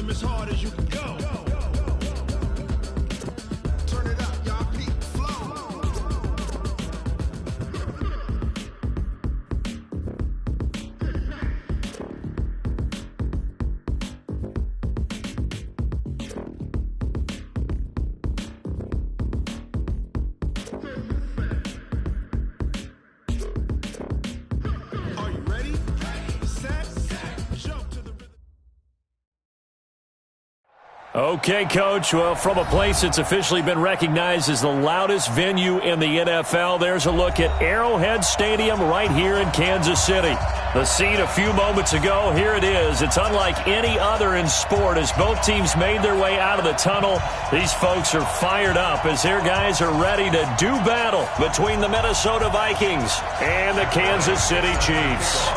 them as hard as you can go. Turn it up, y'all. Peak flow. Are you ready? Set, jump to the rhythm. Okay, Coach. Well, from a place that's officially been recognized as the loudest venue in the NFL, there's a look at Arrowhead Stadium right here in Kansas City. The scene a few moments ago, here it is. It's unlike any other in sport as both teams made their way out of the tunnel. These folks are fired up as their guys are ready to do battle between the Minnesota Vikings and the Kansas City Chiefs.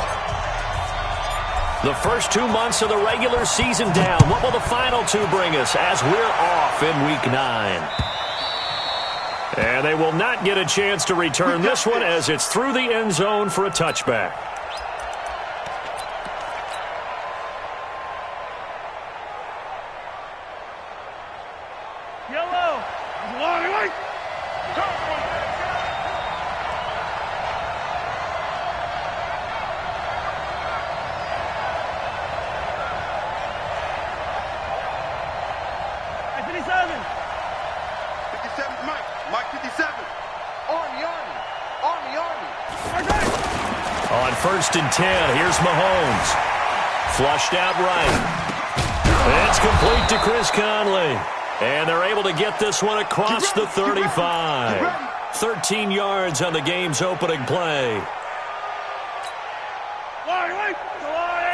The first 2 months of the regular season down. What will the final two bring us as we're off in Week 9? And they will not get a chance to return this one as it's through the end zone for a touchback. Yellow. Long. 57. 57's Mike. Mike 57. Army. On 1st and 10, here's Mahomes. Flushed out right. It's complete to Chris Conley. And they're able to get this one across the 35. 13 yards on the game's opening play.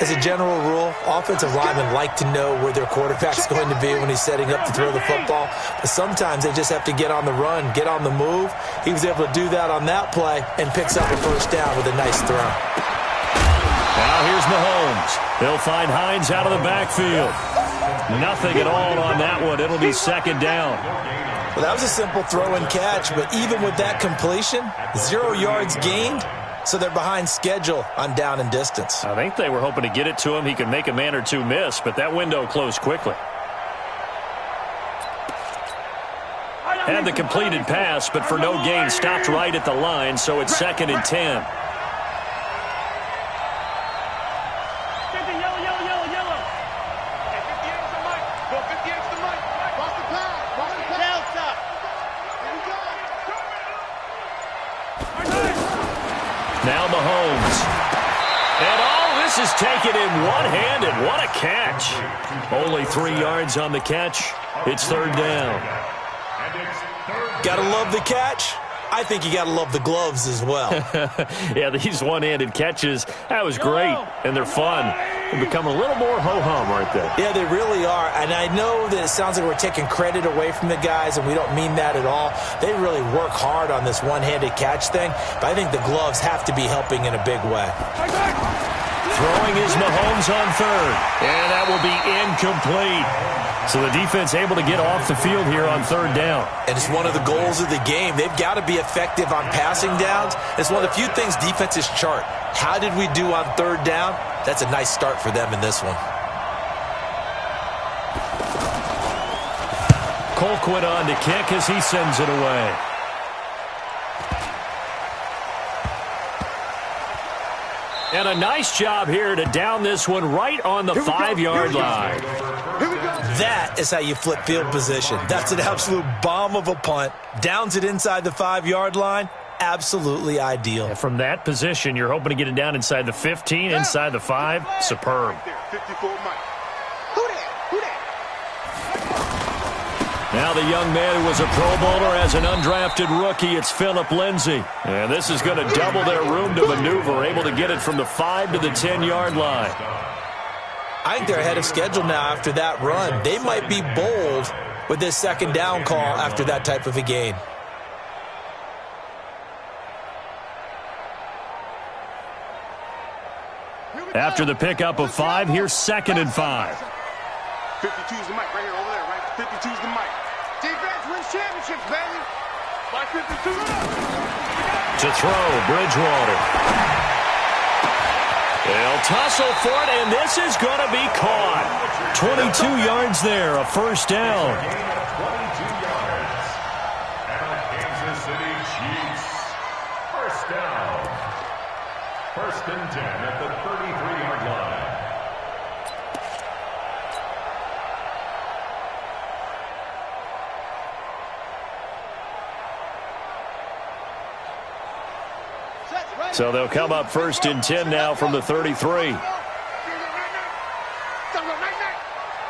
As a general rule, offensive linemen like to know where their quarterback's going to be when he's setting up to throw the football. But sometimes they just have to get on the run, get on the move. He was able to do that on that play and picks up a first down with a nice throw. Now here's Mahomes. He'll find Hines out of the backfield. Nothing at all on that one. It'll be second down. Well, that was a simple throw and catch, but even with that completion, 0 yards gained. So they're behind schedule on down and distance. I think they were hoping to get it to him. He could make a man or two miss, but that window closed quickly. Had the completed pass, but for no gain, stopped right at the line, so it's 2nd and 10. Now Mahomes. And all this is taken in one-handed. What a catch. Only 3 yards on the catch. It's 3rd down. Gotta love the catch. I think you gotta love the gloves as well. Yeah, these one-handed catches, that was great. And they're fun. They become a little more ho-hum, aren't they? Yeah, they really are. And I know that it sounds like we're taking credit away from the guys, and we don't mean that at all. They really work hard on this one-handed catch thing, but I think the gloves have to be helping in a big way. Throwing is Mahomes on 3rd. And that will be incomplete. So the defense able to get off the field here on 3rd down. And it's one of the goals of the game. They've got to be effective on passing downs. It's one of the few things defenses chart. How did we do on 3rd down? That's a nice start for them in this one. Colquitt on to kick as he sends it away. And a nice job here to down this one right on the 5-yard line. That is how you flip field position. That's an absolute bomb of a punt. Downs it inside the 5-yard line. Absolutely ideal. And from that position, you're hoping to get it down inside the 15, inside the 5. Superb. 54 Mike. Now the young man who was a Pro Bowler as an undrafted rookie, it's Phillip Lindsay. And this is going to double their room to maneuver, able to get it from the 5 to the 10-yard line. I think they're ahead of schedule now after that run. They might be bold with this 2nd down call after that type of a gain. After the pickup of 5, here's 2nd and 5. 52's the mic right here, over there, right? 52's the mic. Defense wins championships, baby. By 52. To throw, Bridgewater. They'll tussle for it, and this is going to be caught. 22 yards there, a first down. Gain of 22 yards. And the Kansas City Chiefs. First down. First and 10 at the 33-yard line. So they'll come up first and 10 now from the 33.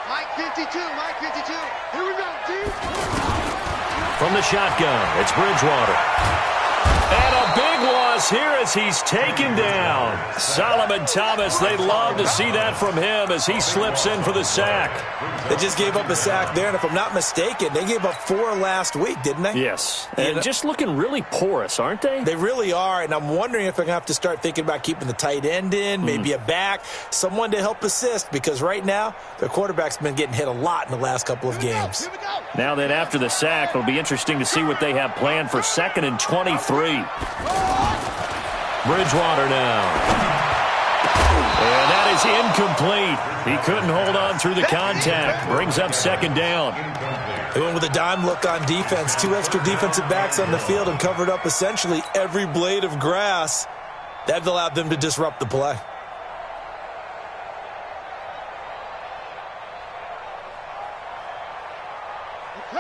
Mike 52, Mike 52. Here we go, G. From the shotgun, it's Bridgewater. And a big loss here as he's taken down. Solomon Thomas, they'd love to see that from him as he slips in for the sack. They just gave up a sack there, and if I'm not mistaken, they gave up 4 last week, didn't they? Yes, and just looking really porous, aren't they? They really are, and I'm wondering if they're going to have to start thinking about keeping the tight end in, maybe a back, someone to help assist, because right now, their quarterback's been getting hit a lot in the last couple of games. Now then, after the sack, it'll be interesting to see what they have planned for 2nd and 23. Bridgewater now. And that is incomplete. He couldn't hold on through the contact. Brings up 2nd down. They went with a dime look on defense. 2 extra defensive backs on the field and covered up essentially every blade of grass. That allowed them to disrupt the play.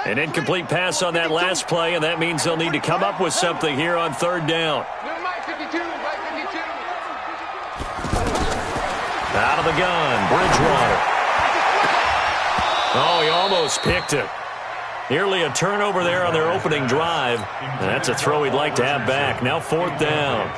An incomplete pass on that last play, and that means they'll need to come up with something here on 3rd down. Mike 52, Mike 52. Out of the gun, Bridgewater. Oh, he almost picked it. Nearly a turnover there on their opening drive. And that's a throw he'd like to have back. Now 4th down.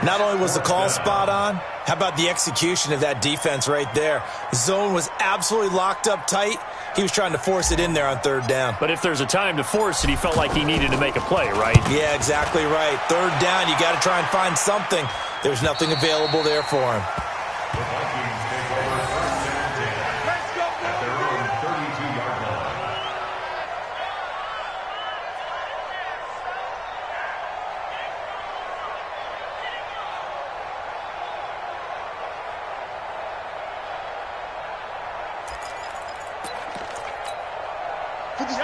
Not only was the call spot on, how about the execution of that defense right there? The zone was absolutely locked up tight. He was trying to force it in there on 3rd down. But if there's a time to force it, he felt like he needed to make a play, right? Yeah, exactly right. 3rd down, you got to try and find something. There's nothing available there for him. The Vikings take over 1st and 10 at their own 32-yard line.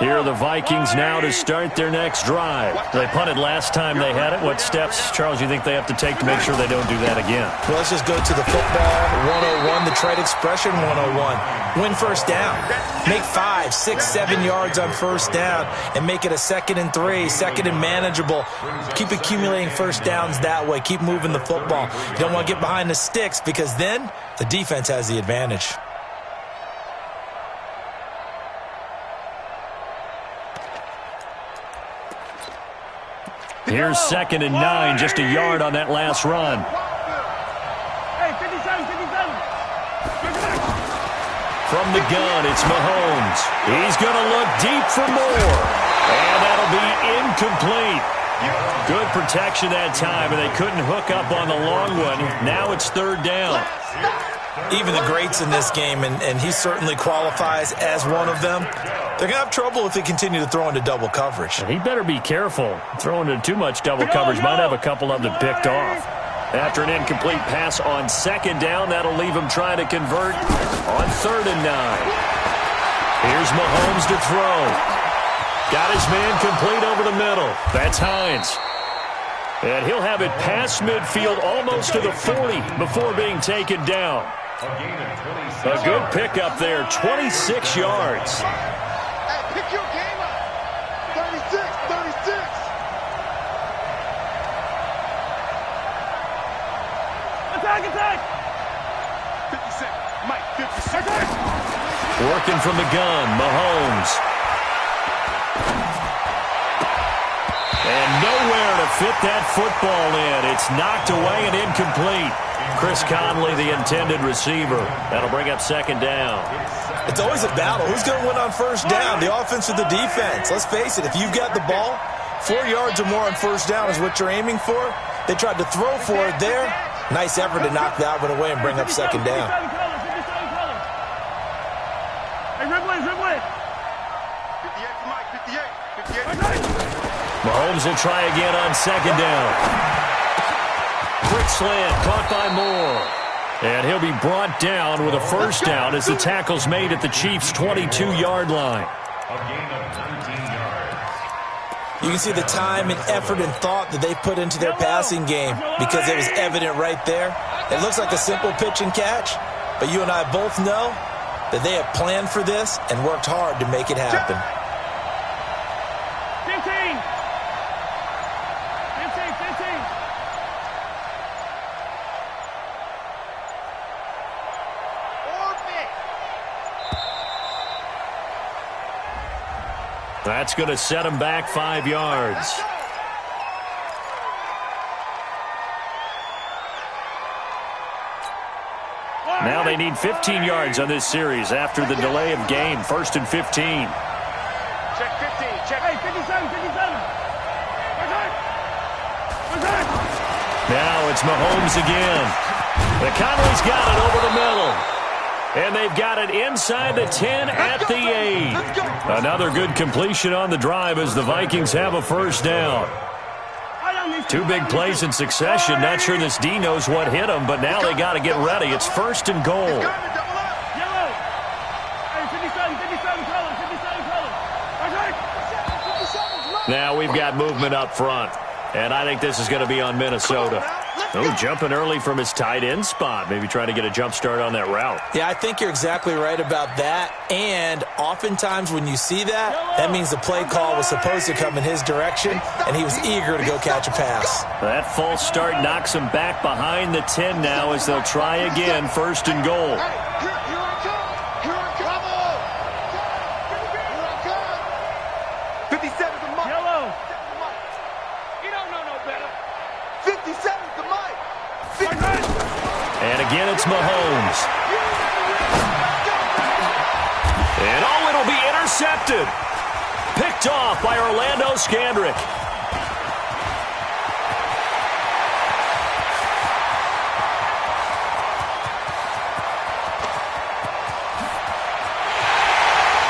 Here are the Vikings now to start their next drive. They punted last time they had it. What steps, Charles, you think they have to take to make sure they don't do that again? Well, let's just go to the football 101, the trade expression 101. Win 1st down. Make 5, 6, 7 yards on 1st down and make it a 2nd and 3, 2nd and manageable. Keep accumulating 1st downs that way. Keep moving the football. You don't want to get behind the sticks because then the defense has the advantage. Here's 2nd and 9, just a yard on that last run. Hey, 57, 57. From the gun, it's Mahomes. He's going to look deep for more. And that'll be incomplete. Good protection that time, and they couldn't hook up on the long one. Now it's 3rd down. Even the greats in this game, and he certainly qualifies as one of them, they're going to have trouble if they continue to throw into double coverage. He better be careful. Throwing into too much double coverage might have a couple of them picked off. After an incomplete pass on 2nd down, that'll leave him trying to convert on 3rd and 9. Here's Mahomes to throw. Got his man complete over the middle. That's Hines. And he'll have it past midfield almost to the 40 before being taken down. A good pickup there, 26 yards. Hey, pick your game up. 36, 36. Attack, attack. 57, Mike 56. Working from the gun, Mahomes. And nowhere to fit that football in. It's knocked away and incomplete. Chris Conley, the intended receiver. That'll bring up 2nd down. It's always a battle. Who's going to win on 1st down, the offense or the defense? Let's face it, if you've got the ball, 4 yards or more on 1st down is what you're aiming for. They tried to throw for it there. Nice effort to knock that one away and bring up 2nd down. Hey, Ridley, Ridley. 58 Mike, 58, 58. Mahomes will try again on 2nd down. Quick slant, caught by Moore. And he'll be brought down with a first down as the tackle's made at the Chiefs' 22-yard line. A gain of 19 yards. You can see the time and effort and thought that they put into their passing game because it was evident right there. It looks like a simple pitch and catch, but you and I both know that they have planned for this and worked hard to make it happen. 15. 15. That's going to set him back 5 yards. Now they need 15 yards on this series after the delay of game. 1st and 15. Check 15. Check. Hey, 57. Now it's Mahomes again. The Conley's got it over the middle. And they've got it inside the 10 at the 8. Another good completion on the drive as the Vikings have a first down. 2 big plays in succession. Not sure this D knows what hit him, but now they got to get ready. It's 1st and goal. Yellow. Hey, 57 color. Now we've got movement up front. And I think this is going to be on Minnesota. Oh, jumping early from his tight end spot. Maybe trying to get a jump start on that route. Yeah, I think you're exactly right about that. And oftentimes when you see that, that means the play call was supposed to come in his direction, and he was eager to go catch a pass. That false start knocks him back behind the 10 now as they'll try again. 1st and goal. And again, it's Mahomes. And oh, it'll be intercepted. Picked off by Orlando Scandrick.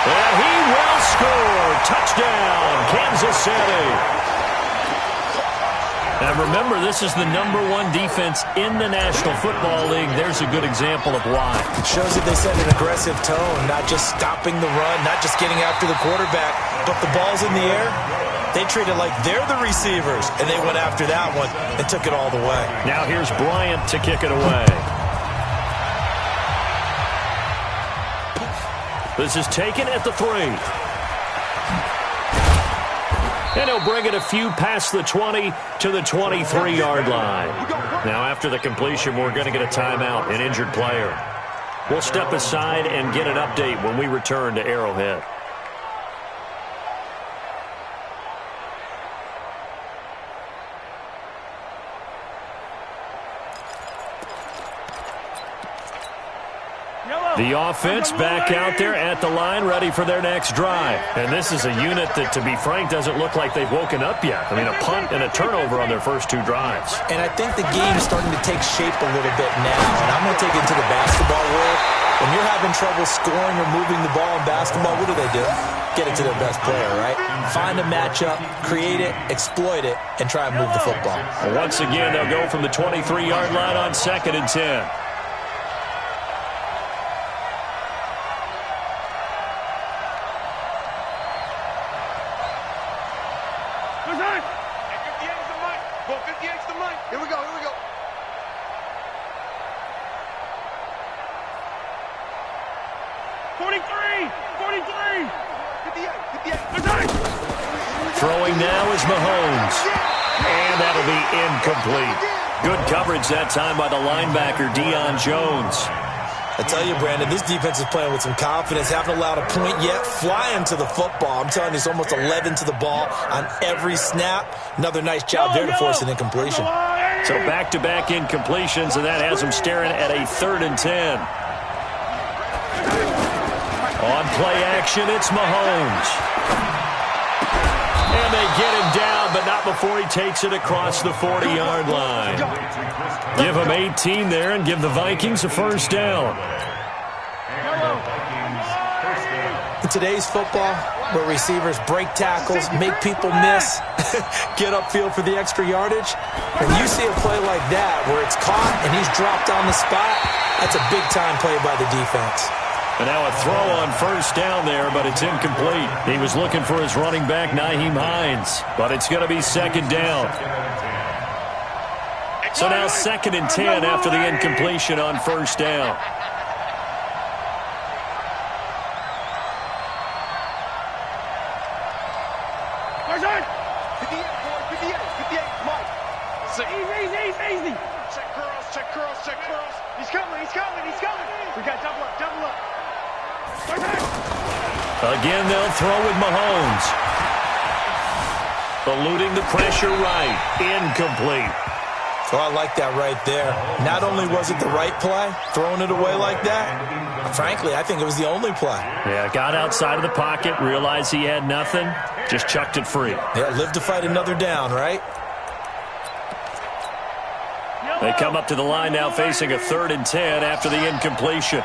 And he will score. Touchdown, Kansas City. Now remember, this is the #1 defense in the National Football League. There's a good example of why. It shows that they set an aggressive tone, not just stopping the run, not just getting after the quarterback, but the ball's in the air. They treat it like they're the receivers, and they went after that one and took it all the way. Now here's Bryant to kick it away. This is taken at the 3. And he'll bring it a few past the 20 to the 23-yard line. Now, after the completion, we're going to get a timeout, an injured player. We'll step aside and get an update when we return to Arrowhead. The offense back out there at the line, ready for their next drive. And this is a unit that, to be frank, doesn't look like they've woken up yet. I mean, a punt and a turnover on their first 2 drives. And I think the game is starting to take shape a little bit now. And I'm going to take it to the basketball world. When you're having trouble scoring or moving the ball in basketball, what do? Get it to their best player, right? Find a matchup, create it, exploit it, and try and move the football. Well, once again, they'll go from the 23-yard line on 2nd and 10. Here we go. 43. 58. Throwing now is Mahomes. And that'll be incomplete. Good coverage that time by the linebacker, Deion Jones. I tell you, Brandon, this defense is playing with some confidence. Haven't allowed a point yet. Flying to the football. I'm telling you, it's almost 11 to the ball on every snap. Another nice job there to force an incompletion. So back-to-back incompletions, and that has them staring at a 3rd and 10. On play action, it's Mahomes. And they get him down, but not before he takes it across the 40-yard line. Give him 18 there and give the Vikings a first down. In today's football, where receivers break tackles, make people miss, get upfield for the extra yardage, when you see a play like that where it's caught and he's dropped on the spot, that's a big-time play by the defense. And now a throw on first down there, but it's incomplete. He was looking for his running back, Nyheim Hines, but it's going to be second down. So now 2nd and 10 after the incompletion on first down. Easy. Check curls. He's coming. We got double up. Again, they'll throw with Mahomes. Eluding the pressure right. Incomplete. Oh, I like that right there. Not only was it the right play, throwing it away like that, frankly, I think it was the only play. Yeah, got outside of the pocket, realized he had nothing, just chucked it free. Yeah, live to fight another down, right? They come up to the line now facing a 3rd and 10 after the incompletion.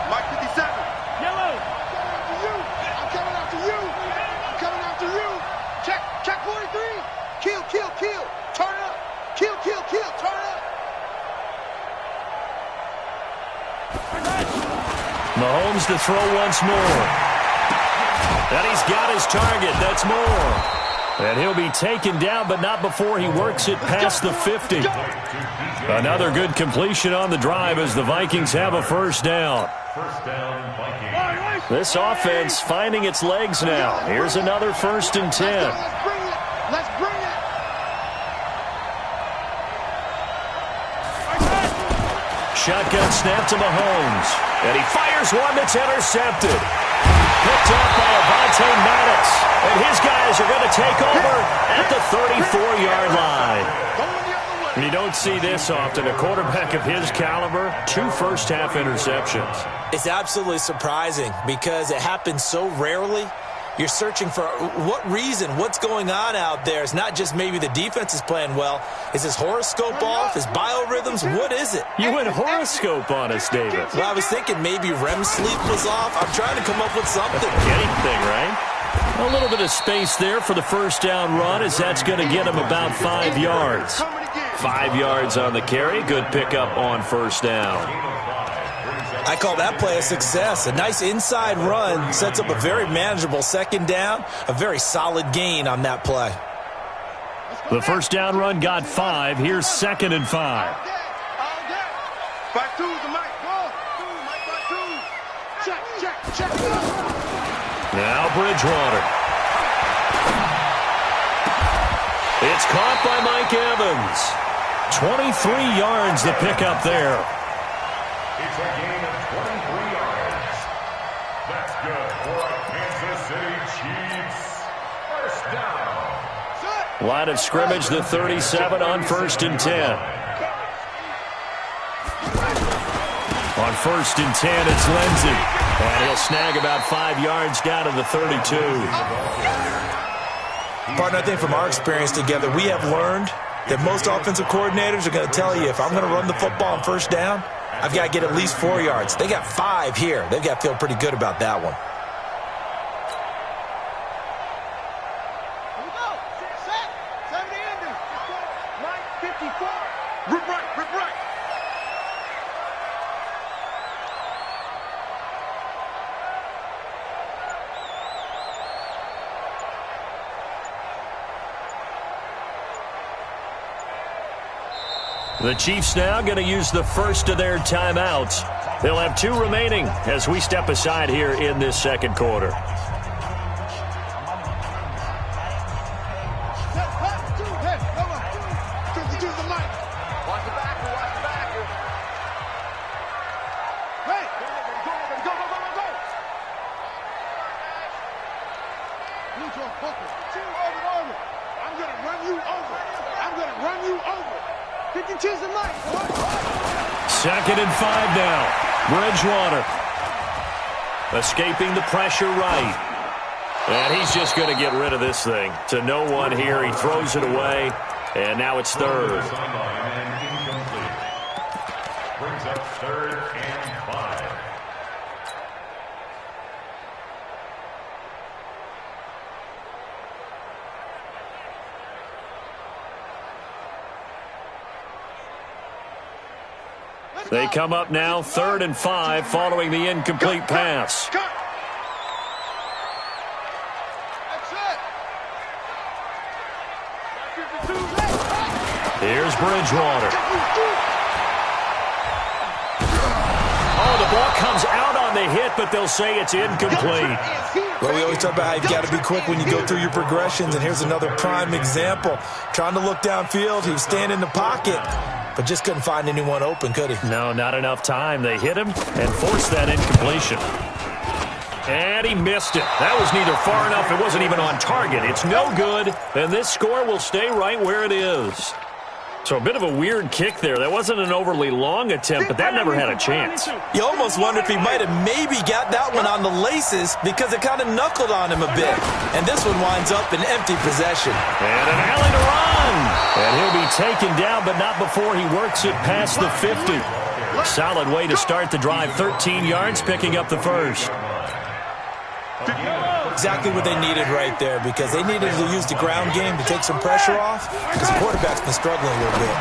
Mike 57. Yellow. I'm coming after you. Check 43. Kill. Turn up. Kill. Turn up. Mahomes to throw once more. And he's got his target. That's more. And he'll be taken down, but not before he works it past the 50. Another good completion on the drive as the Vikings have a first down. First down, Vikings. This offense finding its legs now. Here's another 1st and 10. Let's bring it. Shotgun snap to Mahomes. And he fires one that's intercepted. Picked up by Avonte Maddox. And his guys are going to take over at the 34-yard line. You don't see this often. A quarterback of his caliber, 2 first-half interceptions. It's absolutely surprising because it happens so rarely. You're searching for what reason, what's going on out there. It's not just maybe the defense is playing well. Is his horoscope off? His biorhythms? What is it? You went horoscope on us, David. Well, I was thinking maybe REM sleep was off. I'm trying to come up with something. Anything, right? A little bit of space there for the first down run as that's going to get him about 5 yards. 5 yards on the carry. Good pickup on first down. I call that play a success. A nice inside run sets up a very manageable second down. A very solid gain on that play. The first down run got 5. Here's 2nd and 5. 5-2 the mic. Check. Now Bridgewater. It's caught by Mike Evans. 23 yards the pickup there. It's a gain of 23 yards. That's good for a Kansas City Chiefs. First down. Line of scrimmage, the 37 on 1st and 10. On 1st and 10, it's Lindsey. And he'll snag about 5 yards down to the 32. Partner, I think from our experience together, we have learned that most offensive coordinators are going to tell you, if I'm going to run the football on first down, I've got to get at least 4 yards. They got 5 here. They've got to feel pretty good about that one. Here we go. Set. 70 enders. Mike 54. Rip right. The Chiefs now going to use the first of their timeouts. They'll have 2 remaining as we step aside here in this second quarter. Second and 5 now. Bridgewater escaping the pressure right. And he's just going to get rid of this thing. To no one here. He throws it away. And now it's 3rd. brings up 3rd and 5. They come up now 3rd and 5 following the incomplete pass. Here's Bridgewater. Oh, the ball comes out on the hit, but they'll say it's incomplete. Well, we always talk about how you've got to be quick when you go through your progressions, and here's another prime example. Trying to look downfield, he was standing in the pocket, but just couldn't find anyone open, could he? No, not enough time. They hit him and forced that incompletion. And he missed it. That was neither far enough. It wasn't even on target. It's no good, and this score will stay right where it is. So a bit of a weird kick there. That wasn't an overly long attempt, but that never had a chance. You almost wonder if he might have maybe got that one on the laces because it kind of knuckled on him a bit. And this one winds up in empty possession. And an alley to run. And he'll be taken down, but not before he works it past the 50. Solid way to start the drive. 13 yards, picking up the first. Exactly what they needed right there because they needed to use the ground game to take some pressure off because the quarterback's been struggling a little bit.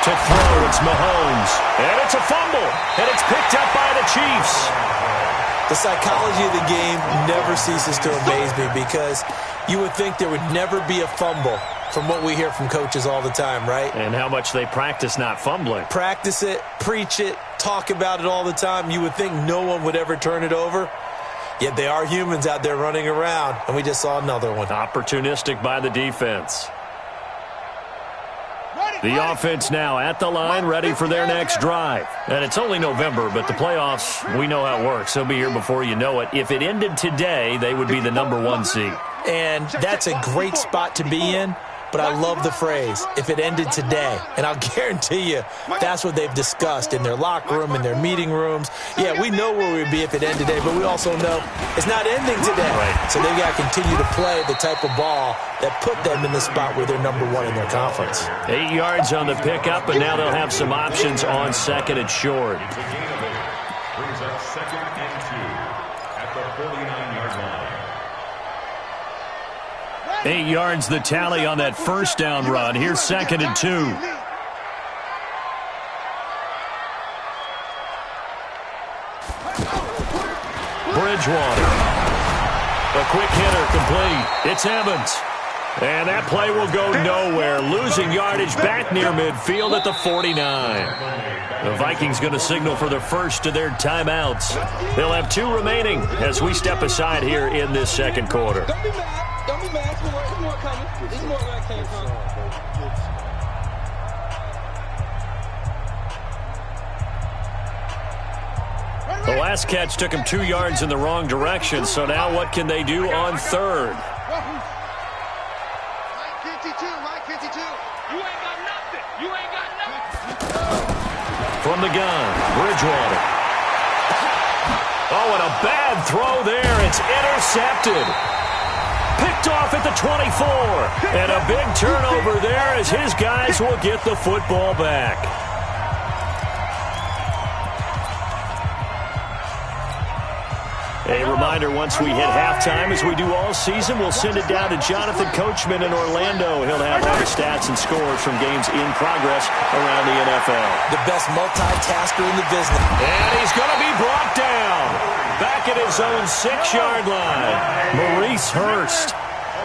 To throw, it's Mahomes. And it's a fumble. And it's picked up by the Chiefs. The psychology of the game never ceases to amaze me because you would think there would never be a fumble from what we hear from coaches all the time, right? And how much they practice not fumbling. Practice it, preach it, talk about it all the time. You would think no one would ever turn it over. Yet they are humans out there running around, and we just saw another one. Opportunistic by the defense. The offense now at the line, ready for their next drive. And it's only November, but the playoffs, we know how it works. They'll be here before you know it. If it ended today, they would be the #1 seed. And that's a great spot to be in. But I love the phrase, if it ended today. And I'll guarantee you that's what they've discussed in their locker room, in their meeting rooms. Yeah, we know where we'd be if it ended today, but we also know it's not ending today. Right. So they've got to continue to play the type of ball that put them in the spot where they're #1 in their conference. 8 yards on the pickup, and now they'll have some options on 2nd and short. Brings up 2nd and 2 at the 49-yard line. 8 yards the tally on that first down run. Here's 2nd and 2. Bridgewater. A quick hitter complete. It's Evans. And that play will go nowhere. Losing yardage back near midfield at the 49. The Vikings going to signal for the first of their timeouts. They'll have 2 remaining as we step aside here in this second quarter. Don't be mad. Don't be mad. There's more coming. There's more where I came from. The last catch took him 2 yards in the wrong direction, so now what can they do on 3rd? Mike 52, Mike 52. You ain't got nothing. You ain't got nothing. From the gun, Bridgewater. Oh, and a bad throw there. It's intercepted. Picked off at the 24. And a big turnover there as his guys will get the football back. A reminder, once we hit halftime, as we do all season, we'll send it down to Jonathan Coachman in Orlando. He'll have all the stats and scores from games in progress around the NFL. The best multitasker in the business. And he's going to be brought down. Back at his own 6-yard line. Maurice Hurst.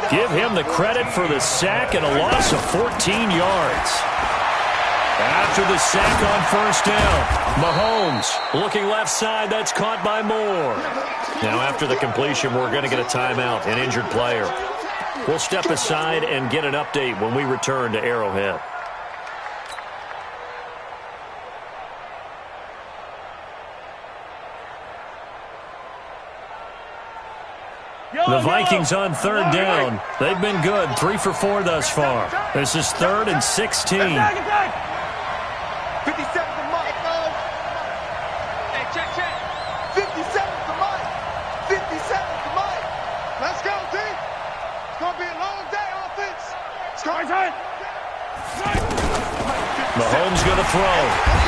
Give him the credit for the sack and a loss of 14 yards. After the sack on first down, Mahomes looking left side. That's caught by Moore. Now after the completion, we're going to get a timeout, an injured player. We'll step aside and get an update when we return to Arrowhead. The Vikings on 3rd down. They've been good, 3 for 4 thus far. This is 3rd and 16. 57 to Mike. Hey, check. 57 to Mike. 57 to Mike. Let's go, team. It's going to be a long day, offense. It's going to be Mahomes going to throw.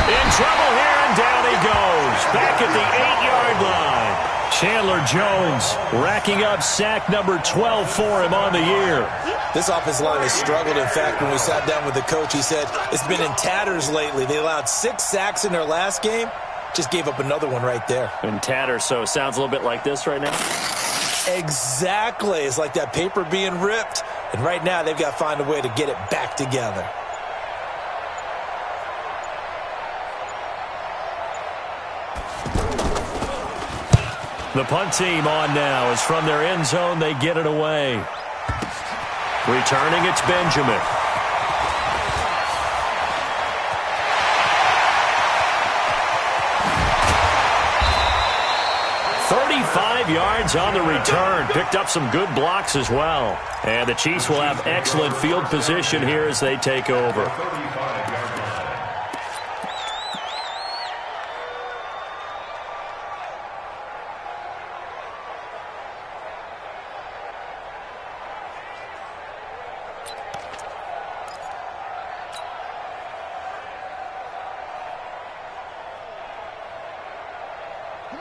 In trouble here, and down he goes. Back at the 8-yard line. Chandler Jones racking up sack number 12 for him on the year. This offensive line has struggled. In fact, when we sat down with the coach, he said it's been in tatters lately. They allowed 6 sacks in their last game. Just gave up another one right there. In tatters, so it sounds a little bit like this right now? Exactly. It's like that paper being ripped. And right now, they've got to find a way to get it back together. The punt team on now is from their end zone. They get it away. Returning, it's Benjamin. Yards on the return. Picked up some good blocks as well. And the Chiefs will have excellent field position here as they take over.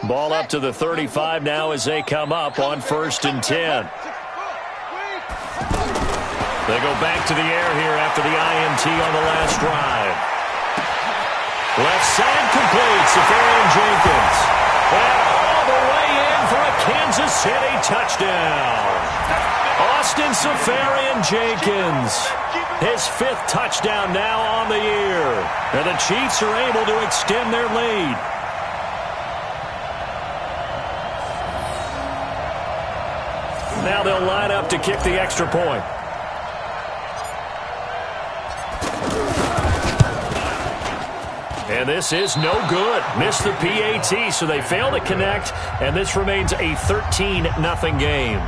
Ball up to the 35 now as they come up on 1st and 10. They go back to the air here after the INT on the last drive. Left side complete. Safarian-Jenkins. And all the way in for a Kansas City touchdown. Austin Safarian-Jenkins. His 5th touchdown now on the year. And the Chiefs are able to extend their lead. Now they'll line up to kick the extra point. And this is no good. Missed the PAT, so they fail to connect, and this remains a 13-0 game.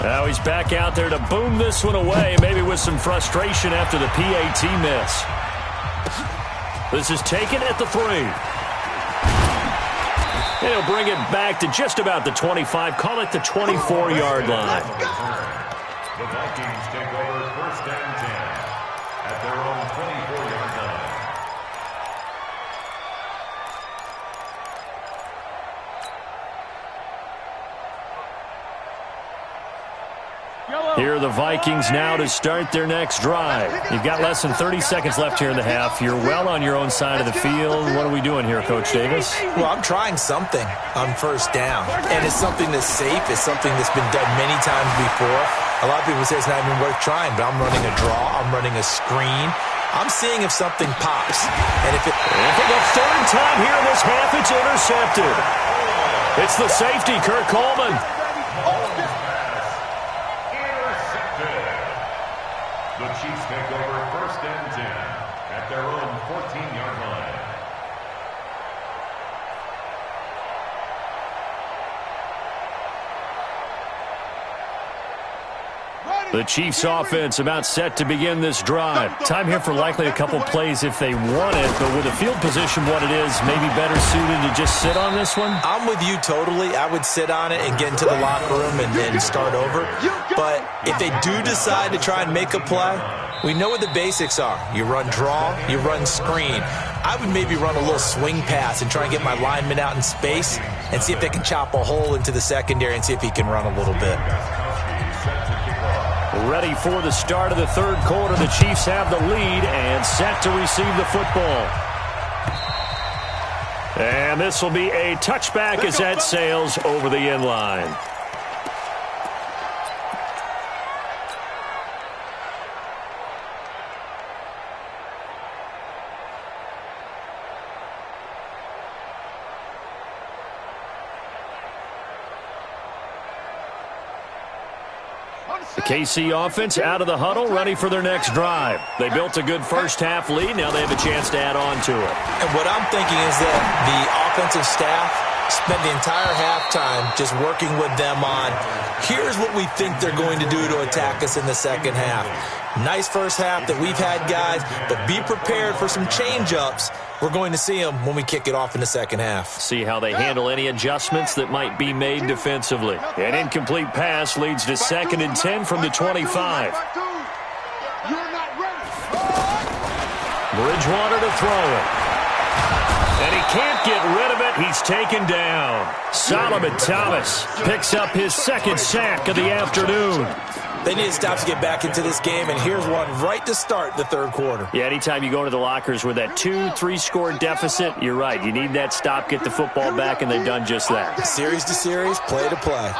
Now he's back out there to boom this one away, maybe with some frustration after the PAT miss. This is taken at the 3. He'll bring it back to just about the 25. Call it the 24-yard line. The Vikings take over 1st and 10 at their own 24-yard line. Here are the Vikings now to start their next drive. You've got less than 30 seconds left here in the half. You're well on your own side of the field. What are we doing here, Coach Davis? Well, I'm trying something on 1st down. And it's something that's safe. It's something that's been done many times before. A lot of people say it's not even worth trying, but I'm running a draw. I'm running a screen. I'm seeing if something pops. And if it... And for the 3rd time here in this half, it's intercepted. It's the safety, Kurt Coleman. The Chiefs take over 1st and 10 at their own 14-yard line. The Chiefs offense about set to begin this drive. Time here for likely a couple plays if they want it, but with the field position what it is, maybe better suited to just sit on this one? I'm with you totally. I would sit on it and get into the locker room and start over. But if they do decide to try and make a play, we know what the basics are. You run draw, you run screen. I would maybe run a little swing pass and try and get my lineman out in space and see if they can chop a hole into the secondary and see if he can run a little bit. Ready for the start of the 3rd quarter. The Chiefs have the lead and set to receive the football. And this will be a touchback as that sails over the end line. The KC offense out of the huddle, ready for their next drive. They built a good 1st half lead. Now they have a chance to add on to it. And what I'm thinking is that the offensive staff spent the entire halftime just working with them on, here's what we think they're going to do to attack us in the 2nd half. Nice 1st half that we've had, guys, but be prepared for some change-ups. We're going to see them when we kick it off in the 2nd half. See how they handle any adjustments that might be made defensively. An incomplete pass leads to 2nd and 10 from the 25. Bridgewater to throw it. And he can't get rid of it. He's taken down. Solomon Thomas picks up his second sack of the afternoon. They need to stop to get back into this game, and here's one right to start the third quarter. Yeah, anytime you go to the lockers with that 2-3 score deficit, you're right. You need that stop, get the football back, and they've done just that. Series to series, play to play.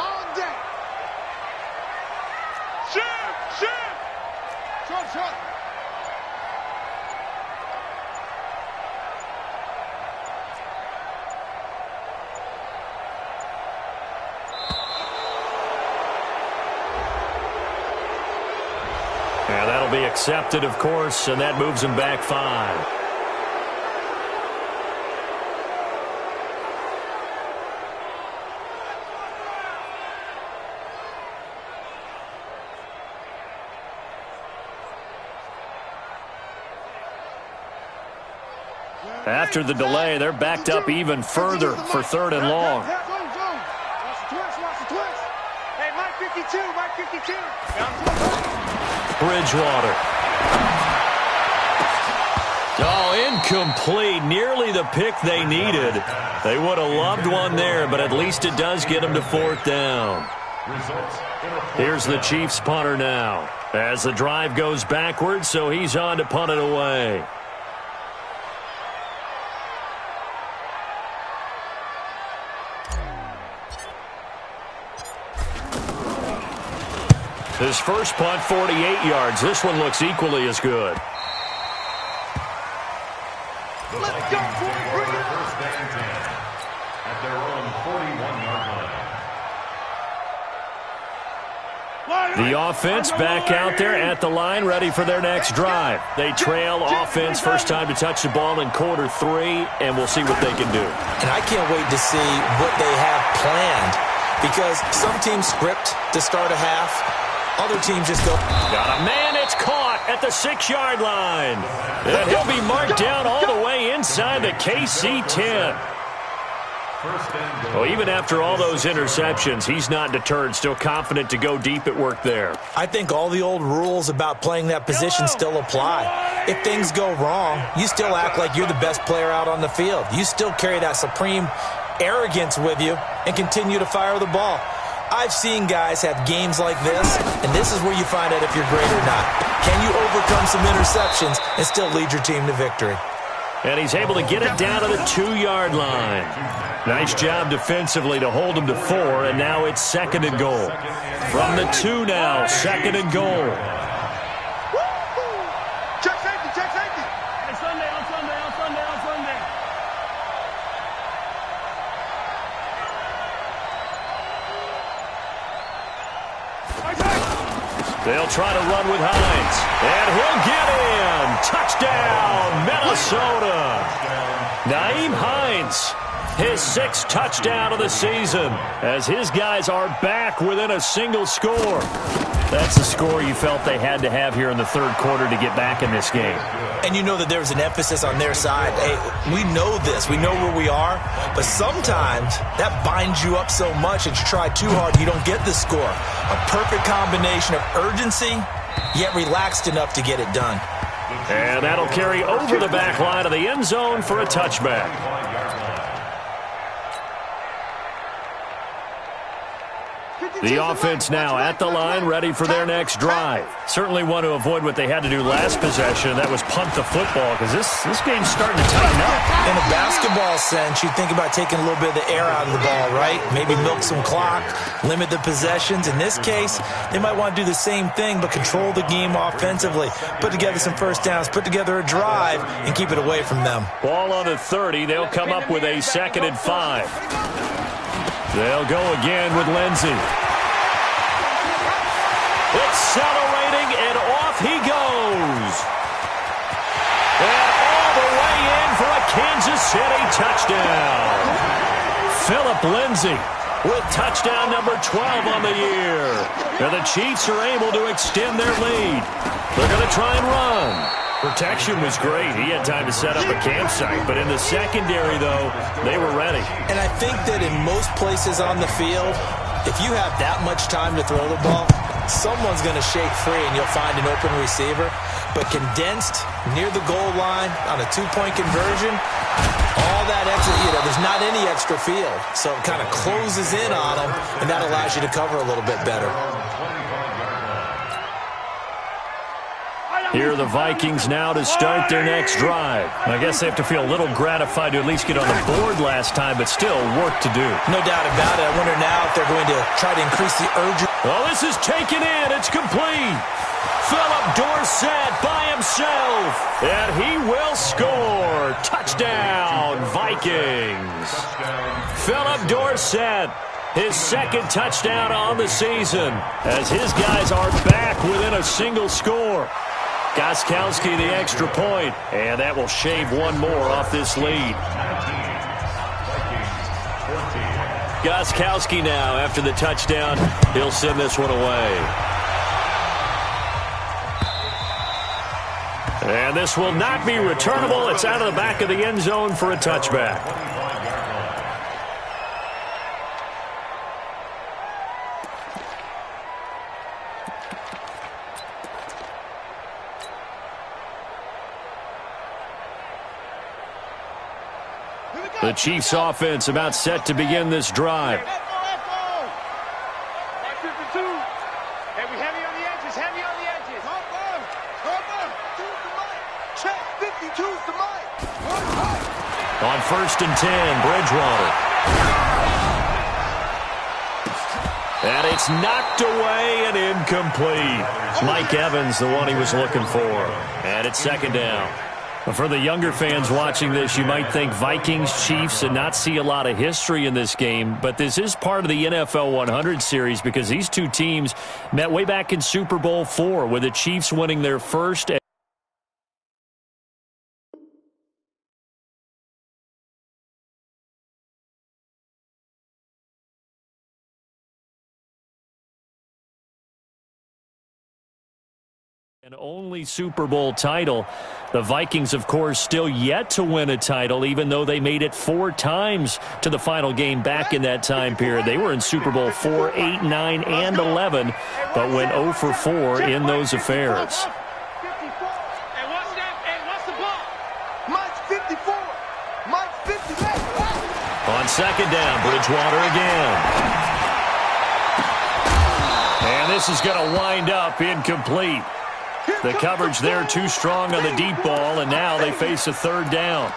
Yeah, that'll be accepted, of course, and that moves him back 5. After the delay, they're backed up even further for 3rd and long. Hey, Mike 52, Mike 52. Bridgewater. Oh, incomplete. Nearly the pick they needed. They would have loved one there, but at least it does get them to 4th down. Here's the Chiefs punter now. As the drive goes backwards, so he's on to punt it away. His first punt, 48 yards. This one looks equally as good. Let's go, first and 10 at their own 41-yard line. The offense back out there at the line, ready for their next drive. They trail offense, first time to touch the ball in quarter 3, and we'll see what they can do. And I can't wait to see what they have planned, because some teams script to start a half. Other teams just go. Got a man, it's caught at the 6-yard line. And he'll be marked down all the way inside the KC 10. Well, even after all those interceptions, he's not deterred, still confident to go deep at work there. I think all the old rules about playing that position still apply. If things go wrong, you still act like you're the best player out on the field. You still carry that supreme arrogance with you and continue to fire the ball. I've seen guys have games like this, and this is where you find out if you're great or not. Can you overcome some interceptions and still lead your team to victory? And he's able to get it down to the 2-yard line. Nice job defensively to hold him to 4, and now it's 2nd and goal. From the 2 now, 2nd and goal. Check safety, check safety. Hey, Sunday, on Sunday, on Sunday, on Sunday. They'll try to run with Hines. And he'll get in. Touchdown, Minnesota. Nyheim Hines, his 6th touchdown of the season, as his guys are back within a single score. That's the score you felt they had to have here in the 3rd quarter to get back in this game. And you know that there's an emphasis on their side. Hey, we know this. We know where we are. But sometimes that binds you up so much that you try too hard, you don't get the score. A perfect combination of urgency, yet relaxed enough to get it done. And that'll carry over the back line of the end zone for a touchback. The offense now at the line, ready for their next drive. Certainly want to avoid what they had to do last possession. That was punt the football, because this game's starting to tighten up. In a basketball sense, you think about taking a little bit of the air out of the ball, right? Maybe milk some clock, limit the possessions. In this case, they might want to do the same thing, but control the game offensively. Put together some first downs, put together a drive, and keep it away from them. Ball on the 30. They'll come up with a 2nd and 5. They'll go again with Lindsey. Accelerating, and off he goes. And all the way in for a Kansas City touchdown. Phillip Lindsay with touchdown number 12 on the year. And the Chiefs are able to extend their lead. They're going to try and run. Protection was great. He had time to set up a campsite. But in the secondary, though, they were ready. And I think that in most places on the field, if you have that much time to throw the ball, someone's going to shake free and you'll find an open receiver. But condensed near the goal line on a two-point conversion, all that extra, there's not any extra field. So it kind of closes in on them, and that allows you to cover a little bit better. Here are the Vikings now to start their next drive. I guess they have to feel a little gratified to at least get on the board last time, but still work to do. No doubt about it. I wonder now if they're going to try to increase the urgency. Well, this is taken in. It's complete. Philip Dorsett by himself, and he will score. Touchdown, Vikings. Philip Dorsett, his second touchdown on the season, as his guys are back within a single score. Gostkowski the extra point, and that will shave one more off this lead. Gostkowski now, after the touchdown, he'll send this one away. And this will not be returnable. It's out of the back of the end zone for a touchback. The Chiefs offense about set to begin this drive. Hey, we heavy on the edges, heavy on the edges. Check, 52's the mic. On 1st and 10, Bridgewater. And it's knocked away and incomplete. Mike Evans, the one he was looking for. And it's second down. For the younger fans watching this, you might think Vikings-Chiefs and not see a lot of history in this game, but this is part of the NFL 100 series because these two teams met way back in Super Bowl IV with the Chiefs winning their first. And only Super Bowl title. The Vikings, of course, still yet to win a title, even though they made it 4 times to the final game back in that time period. They were in Super Bowl 4, 8, 9, and 11, but went 0 for 4 in those affairs. Hey, what's the ball? Mike's 54. Mike's 54. On second down, Bridgewater again. And this is going to wind up incomplete. The coverage there too strong on the deep ball, and now they face a third down.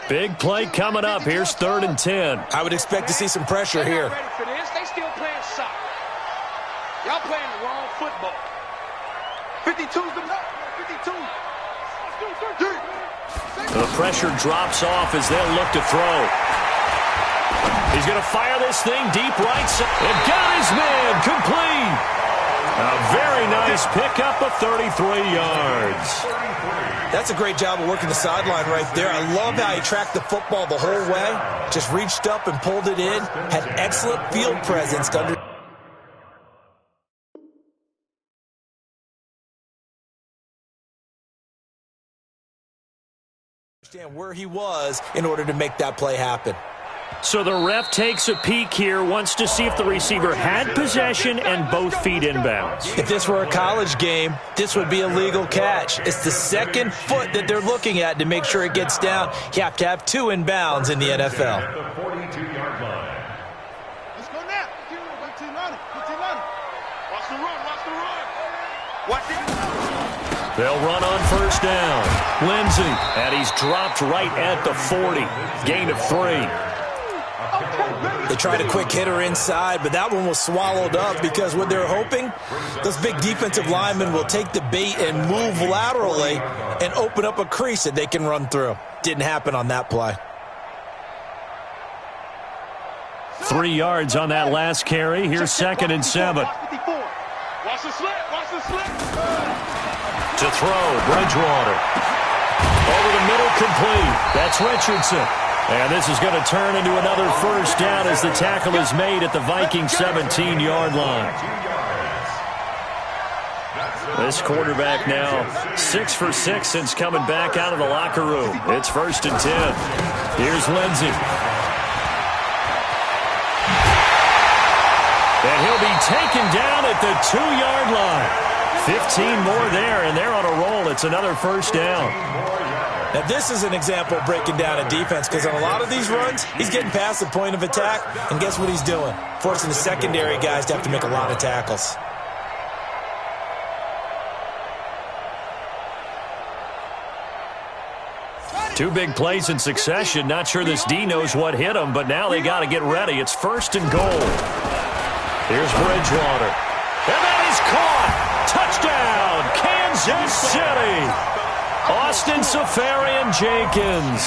Big play coming up. Here's 3rd and 10. I would expect to see some pressure here. Ready for this? They still playing soccer. Y'all playing the wrong football. 52's the mark. 52. The pressure drops off as they'll look to throw. He's going to fire this thing deep right side. And got his man complete. A very nice pickup of 33 yards. That's a great job of working the sideline right there. I love how he tracked the football the whole way. Just reached up and pulled it in. Had excellent field presence to understand where he was in order to make that play happen. So the ref takes a peek here, wants to see if the receiver had possession and both feet inbounds. If this were a college game, this would be a legal catch. It's the second foot that they're looking at to make sure it gets down. You have to have 2 inbounds in the NFL. At the 42-yard line. Let's go now. 15 on it. Watch the run. Watch the run. They'll run on 1st down. Lindsey, and he's dropped right at the 40. Gain of 3. They tried a quick hitter inside, but that one was swallowed up because what they're hoping, those big defensive linemen will take the bait and move laterally and open up a crease that they can run through. Didn't happen on that play. 3 yards on that last carry. Here's 2nd and 7. Watch the slip. To throw, Bridgewater. Over the middle, complete. That's Richardson. And this is going to turn into another first down as the tackle is made at the Viking 17-yard line. This quarterback now 6 for 6 since coming back out of the locker room. It's 1st and 10. Here's Lindsey. And he'll be taken down at the 2-yard line. 15 more there, and they're on a roll. It's another first down. Now, this is an example of breaking down a defense because on a lot of these runs, he's getting past the point of attack, and guess what he's doing? Forcing the secondary guys to have to make a lot of tackles. Two big plays in succession. Not sure this D knows what hit him, but now they got to get ready. It's 1st and goal. Here's Bridgewater. And that is caught. Touchdown, Kansas City. Austin Safarian-Jenkins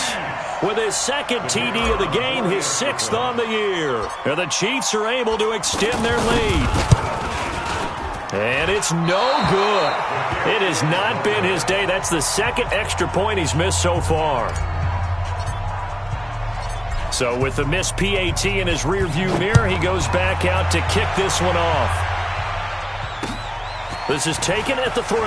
with his 2nd TD of the game, his 6th on the year. And the Chiefs are able to extend their lead. And it's no good. It has not been his day. That's the 2nd extra point he's missed so far. So with the missed PAT in his rearview mirror, he goes back out to kick this one off. This is taken at the 3.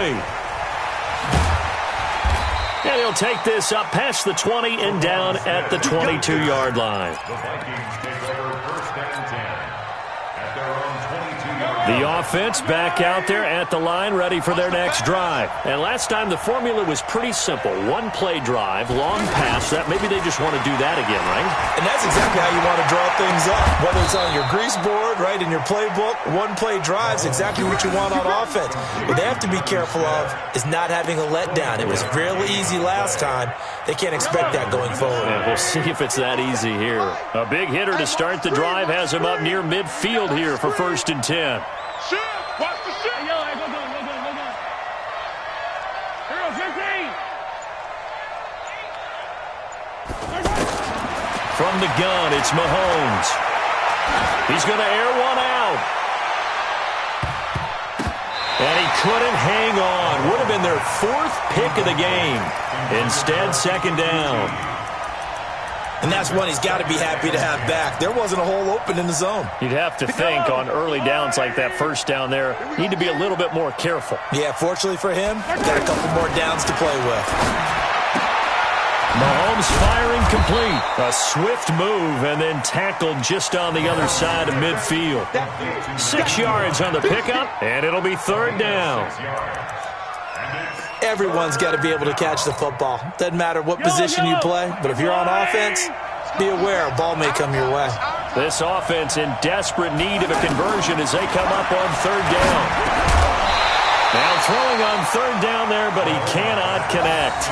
And he'll take this up past the 20 and down at the 22-yard line. The Vikings take over 1st and 10 at their own 22-yard line. The offense back out there at the line, ready for their next drive. And last time the formula was pretty simple. 1-play drive, long pass. That maybe they just want to do that again, right? And that's exactly how you want to draw things up. Whether it's on your grease board, right, in your playbook, 1-play drive is exactly what you want on offense. What they have to be careful of is not having a letdown. It was real easy last time. They can't expect that going forward. Yeah, we'll see if it's that easy here. A big hitter to start the drive has him up near midfield here for 1st and 10. Shit! Watch the shit! Hey, yo, hey, go. Here goes 15. From the gun, it's Mahomes. He's going to air one out. And he couldn't hang on. Would have been their 4th pick of the game. Instead, 2nd down. And that's one he's got to be happy to have back. There wasn't a hole open in the zone. You'd have to think on early downs like that, 1st down there, need to be a little bit more careful. Yeah, fortunately for him, got a couple more downs to play with. Mahomes firing complete. A swift move and then tackled just on the other side of midfield. 6 yards on the pickup, and it'll be 3rd down. Everyone's got to be able to catch the football. Doesn't matter what position you play, but if you're on offense, be aware a ball may come your way. This offense in desperate need of a conversion as they come up on 3rd down. Now throwing on 3rd down there, but he cannot connect.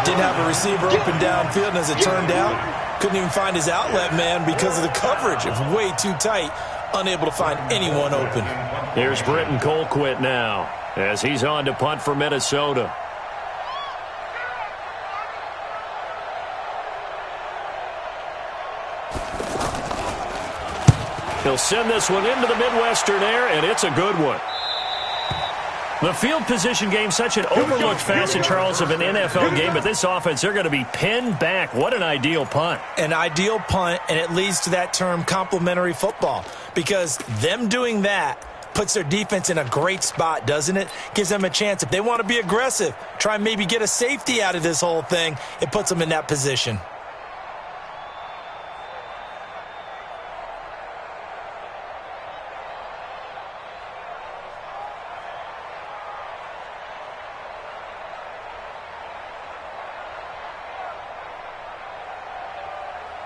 Didn't have a receiver open downfield, and as it turned out, couldn't even find his outlet man because of the coverage. It was way too tight, unable to find anyone open. Here's Britton Colquitt now as he's on to punt for Minnesota. He'll send this one into the Midwestern air, and it's a good one. The field position game, such an overlooked facet, Charles, of an NFL game, but this offense, they're going to be pinned back. What an ideal punt. An ideal punt, and it leads to that term complementary football, because them doing that puts their defense in a great spot, doesn't it? Gives them a chance. If they want to be aggressive, try and maybe get a safety out of this whole thing, it puts them in that position.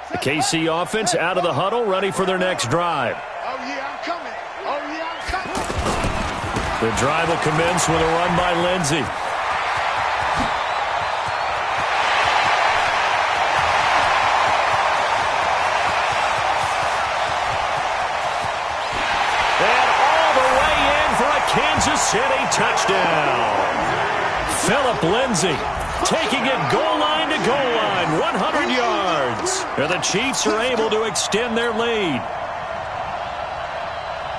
The KC offense out of the huddle, ready for their next drive. Oh, yeah, I'm coming. Oh, yeah, I'm coming. The drive will commence with a run by Lindsey. And all the way in for a Kansas City touchdown. Phillip Lindsey taking it goal line to goal line, 100 yards. And the Chiefs are able to extend their lead.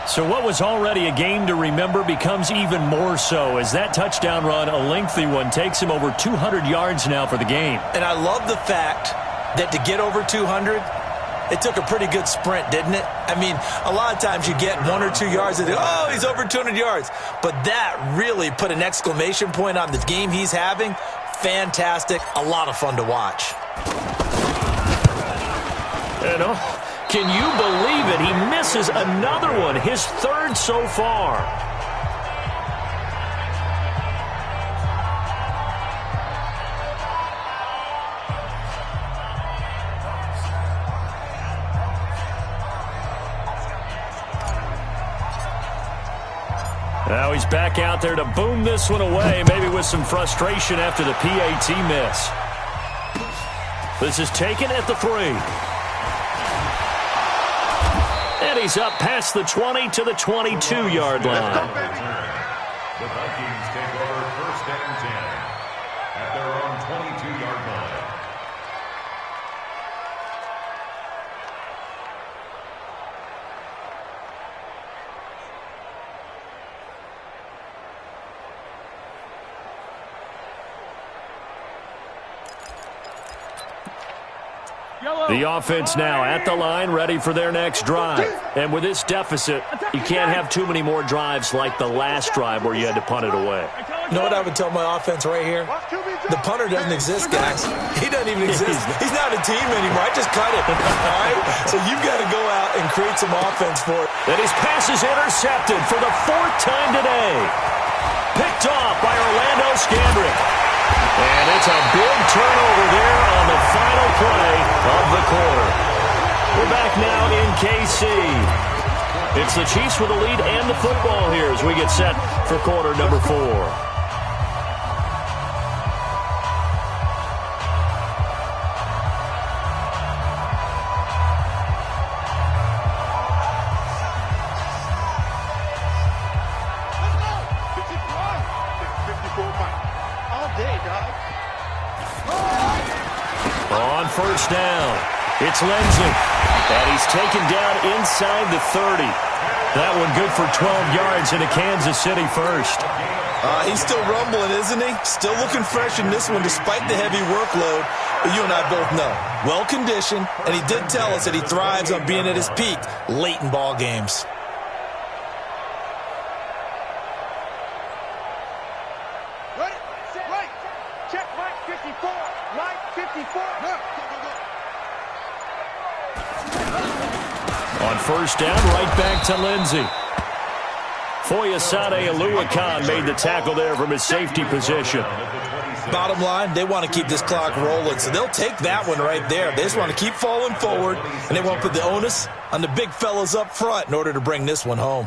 So what was already a game to remember becomes even more so as that touchdown run, a lengthy one, takes him over 200 yards now for the game. And I love the fact that to get over 200, it took a pretty good sprint, didn't it? I mean, a lot of times you get 1 or 2 yards and oh, he's over 200 yards. But that really put an exclamation point on the game he's having. Fantastic. A lot of fun to watch. And can you believe it? He misses another one, his 3rd so far. Now he's back out there to boom this one away, maybe with some frustration after the PAT miss. This is taken at the 3. And he's up past the 20 to the 22-yard line. The Vikings take over 1st and 10 at their own 22-yard line. The offense now at the line, ready for their next drive. And with this deficit, you can't have too many more drives like the last drive where you had to punt it away. You know what I would tell my offense right here? The punter doesn't exist, guys. He doesn't even exist. He's not a team anymore. I just cut him. All right? So you've got to go out and create some offense for it. And his pass is intercepted for the 4th time today. Picked off by Orlando Scandrick. And it's a big turnover there on the final play of the quarter. We're back now in KC. It's the Chiefs with the lead and the football here as we get set for quarter number 4. On 1st down, it's Lindsey. And he's taken down inside the 30. That one good for 12 yards into Kansas City 1st. He's still rumbling, isn't he? Still looking fresh in this one despite the heavy workload. But you and I both know, well-conditioned, and he did tell us that he thrives on being at his peak late in ball games. On 1st down, right back to Lindsey. Foyesade Oluwakan made the tackle there from his safety position. Bottom line, they want to keep this clock rolling, so they'll take that one right there. They just want to keep falling forward, and they want to put the onus on the big fellas up front in order to bring this one home.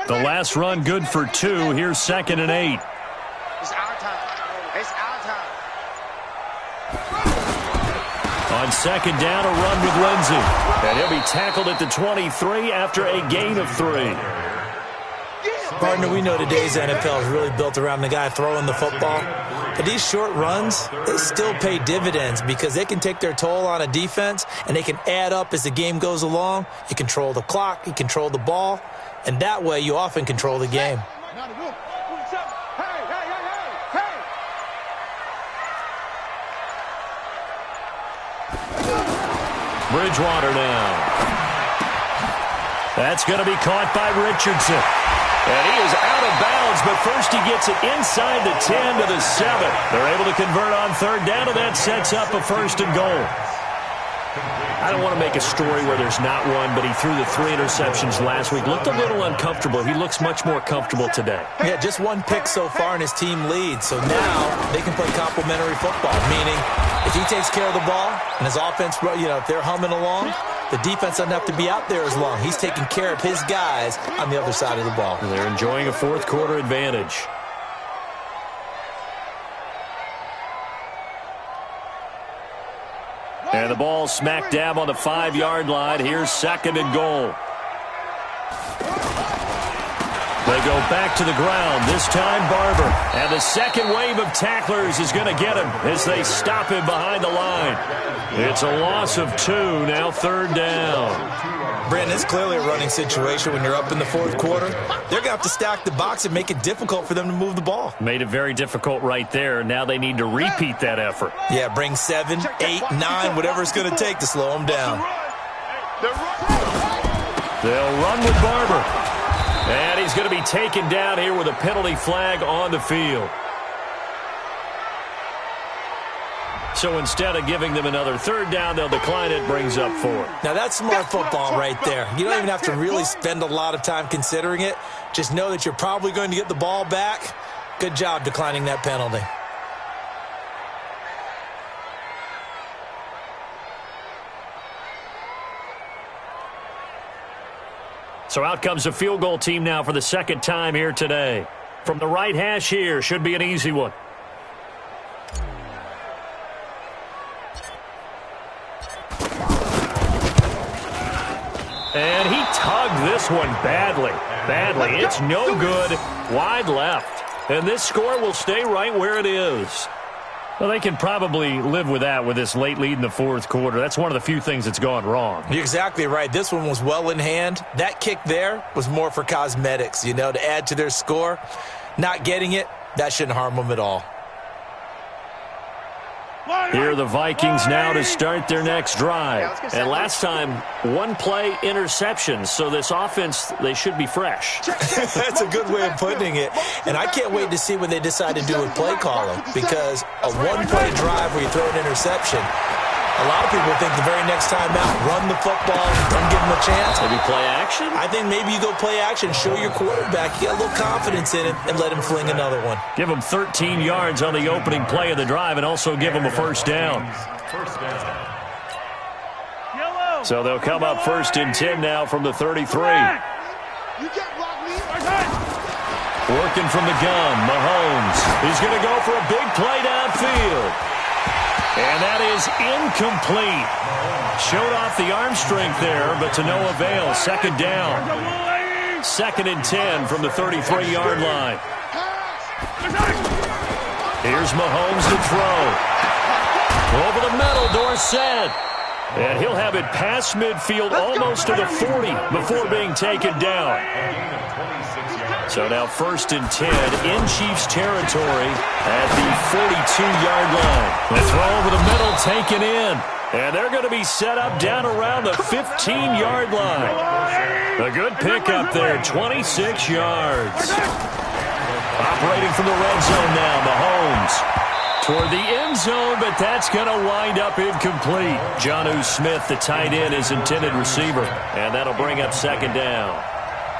The last run good for 2. Here's 2nd and 8. It's our time. It's our time. On 2nd down, a run with Lindsey. And he'll be tackled at the 23 after a gain of 3. Partner, we know today's NFL is really built around the guy throwing the football. But these short runs, they still pay dividends because they can take their toll on a defense and they can add up as the game goes along. You control the clock, you control the ball, and that way you often control the game. Bridgewater now. That's going to be caught by Richardson. And he is out of bounds, but first he gets it inside the 10 to the 7. They're able to convert on 3rd down, and that sets up a 1st and goal. I don't want to make a story where there's not one, but he threw the 3 interceptions last week. Looked a little uncomfortable. He looks much more comfortable today. Yeah, just 1 pick so far, and his team leads. So now they can play complementary football, meaning if he takes care of the ball and his offense, if they're humming along, the defense doesn't have to be out there as long. He's taking care of his guys on the other side of the ball. They're enjoying a 4th quarter advantage. And the ball smack dab on the 5-yard line. Here's 2nd and goal. They go back to the ground, this time Barber. And the second wave of tacklers is going to get him as they stop him behind the line. It's a loss of 2, now third down. Brandon, it's clearly a running situation when you're up in the fourth quarter. They're going to have to stack the box and make it difficult for them to move the ball. Made it very difficult right there. Now they need to repeat that effort. Yeah, bring 7, 8, 9, whatever it's going to take to slow them down. They'll run with Barber. And he's going to be taken down here with a penalty flag on the field. So instead of giving them another third down, they'll decline it, brings up 4. Now that's smart football right there. You don't even have to really spend a lot of time considering it. Just know that you're probably going to get the ball back. Good job declining that penalty. So out comes a field goal team now for the second time here today. From the right hash here, should be an easy one. And he tugged this one badly. It's no good. Wide left. And this score will stay right where it is. Well, they can probably live with that with this late lead in the fourth quarter. That's one of the few things that's gone wrong. You're exactly right. This one was well in hand. That kick there was more for cosmetics, to add to their score. Not getting it, that shouldn't harm them at all. Here are the Vikings now to start their next drive. And last time, one play interception. So this offense, they should be fresh. That's a good way of putting it. And I can't wait to see what they decide to do with play calling. Because a one-play drive where you throw an interception, a lot of people think the very next time out, run the football, don't give them a chance. Maybe play action? I think maybe you go play action, show your quarterback, you get a little confidence in it, and let him fling another one. Give him 13 yards on the opening play of the drive and also give him a first down. So they'll come up 1st and 10 now from the 33. Working from the gun, Mahomes. He's going to go for a big play downfield. And that is incomplete. Showed off the arm strength there, but to no avail. Second down. 2nd and 10 from the 33-yard line. Here's Mahomes to throw. Over the middle, Dorsett. And he'll have it past midfield almost to the 40 before being taken down. So now 1st and 10 in Chiefs territory at the 42-yard line. The throw over the middle taken in. And they're going to be set up down around the 15-yard line. A good pickup there, 26 yards. Operating from the red zone now, Mahomes. Toward the end zone, but that's going to wind up incomplete. Jonnu Smith, the tight end, is intended receiver. And that'll bring up 2nd down.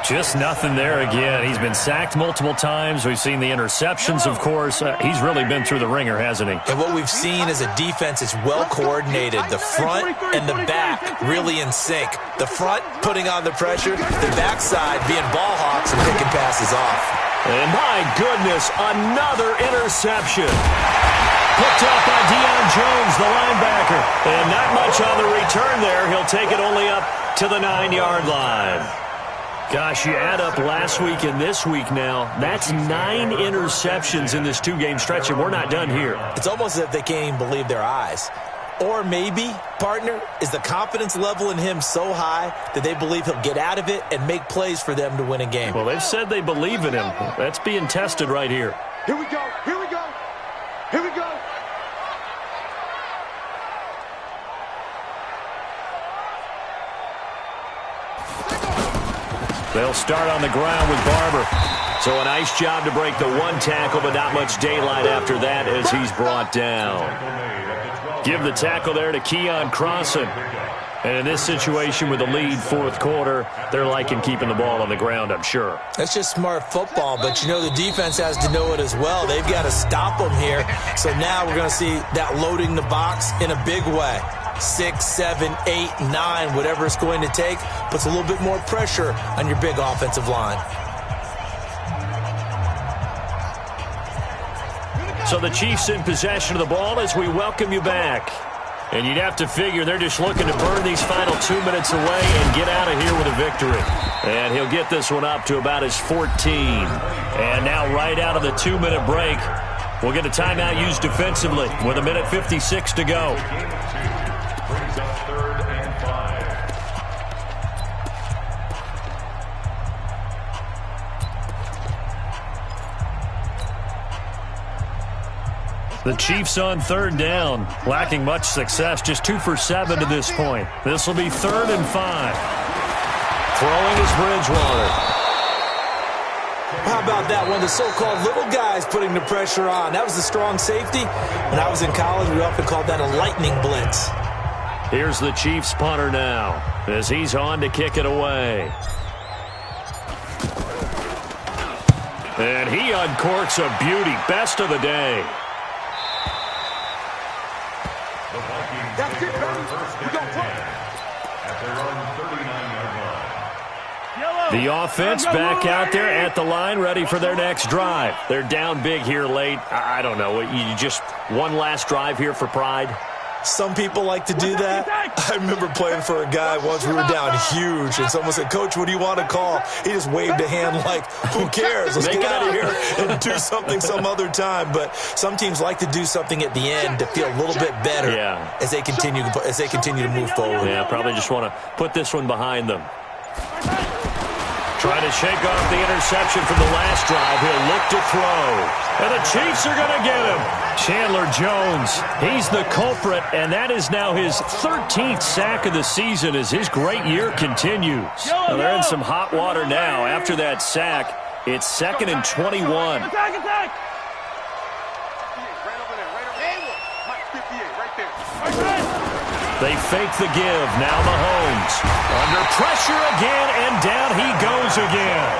Just nothing there again. He's been sacked multiple times. We've seen the interceptions, of course. He's really been through the ringer, hasn't he? And what we've seen is a defense that's well coordinated. The front and the back really in sync. The front putting on the pressure, the backside being ball hawks and picking passes off. And my goodness, another interception. Picked up by Deion Jones, the linebacker. And not much on the return there. He'll take it only up to the 9-yard line. Gosh, you add up last week and this week now, that's 9 interceptions in this 2-game stretch, and we're not done here. It's almost as if they can't even believe their eyes. Or maybe, partner, is the confidence level in him so high that they believe he'll get out of it and make plays for them to win a game. Well, they've said they believe in him. That's being tested right here. Here we go. Here we go. Here we go. They'll start on the ground with Barber. So a nice job to break the one tackle, but not much daylight after that as he's brought down. Give the tackle there to Keon Crossan. And in this situation with the lead, fourth quarter, they're liking keeping the ball on the ground, I'm sure. That's just smart football, but the defense has to know it as well. They've got to stop them here. So now we're going to see that loading the box in a big way. 6, 7, 8, 9, whatever it's going to take, puts a little bit more pressure on your big offensive line. So the Chiefs in possession of the ball as we welcome you back. And you'd have to figure they're just looking to burn these final 2 minutes away and get out of here with a victory. And he'll get this one up to about his 14. And now right out of the 2-minute break, we'll get a timeout used defensively with 1:56 to go. Brings up 3rd and 5. The Chiefs on 3rd down, lacking much success, just 2 for 7 to this point. This will be 3rd and 5. Throwing is Bridgewater. How about that one? The so-called little guys putting the pressure on. That was the strong safety. When I was in college, we often called that a lightning blitz. Here's the Chiefs punter now as he's on to kick it away. And he uncorks a beauty. Best of the day. That's it, baby. We gon' play. At their own 39-yard line. The offense back out there at the line, ready for their next drive. They're down big here late. I don't know. You just one last drive here for pride? Some people like to do that. I remember playing for a guy once. We were down huge, and someone said, "Coach, what do you want to call?" He just waved a hand like, "Who cares? Let's get out of here and do something some other time." But some teams like to do something at the end to feel a little bit better as they continue to move forward. Yeah, probably just want to put this one behind them. Trying to shake off the interception from the last drive. He'll look to throw. And the Chiefs are going to get him. Chandler Jones, he's the culprit, and that is now his 13th sack of the season as his great year continues. Well, they're in some hot water now. After that sack, it's 2nd and 21. Attack, attack! Right over there, right over there. Mike 58, right there. They fake the give. Now Mahomes. Under pressure again, and down he goes again.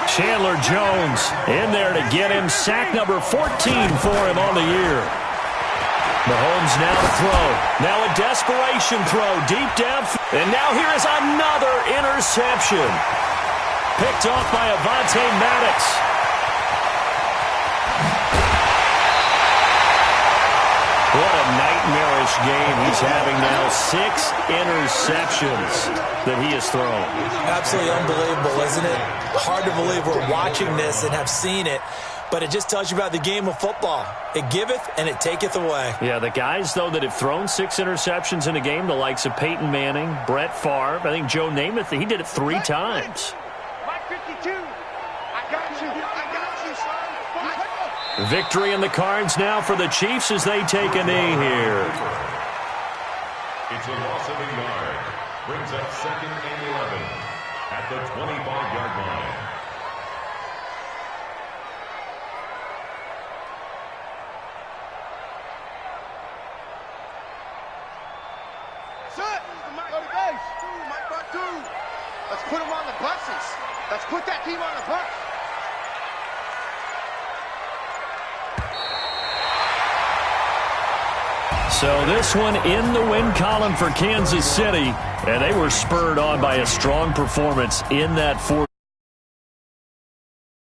Chandler Jones in there to get him. Sack number 14 for him on the year. Mahomes now to throw. Now a desperation throw deep down. And now here is another interception. Picked off by Avonte Maddox. What a nightmarish game he's having now. 6 interceptions that he has thrown. Absolutely unbelievable, isn't it? Hard to believe we're watching this and have seen it, but it just tells you about the game of football. It giveth and it taketh away. Yeah, the guys, though, that have thrown 6 interceptions in a game, the likes of Peyton Manning, Brett Favre, I think Joe Namath, he did it 3 times. Mike 52. I got you. I got you, son. Victory in the cards now for the Chiefs as they take a knee here. It's a loss of a yard. Brings up 2nd and 11 at the 25-yard line. Set. Go to base. Mike got 2. Let's put him on the buses. Let's put that team on the bus. So this one in the win column for Kansas City, and they were spurred on by a strong performance in that fourth.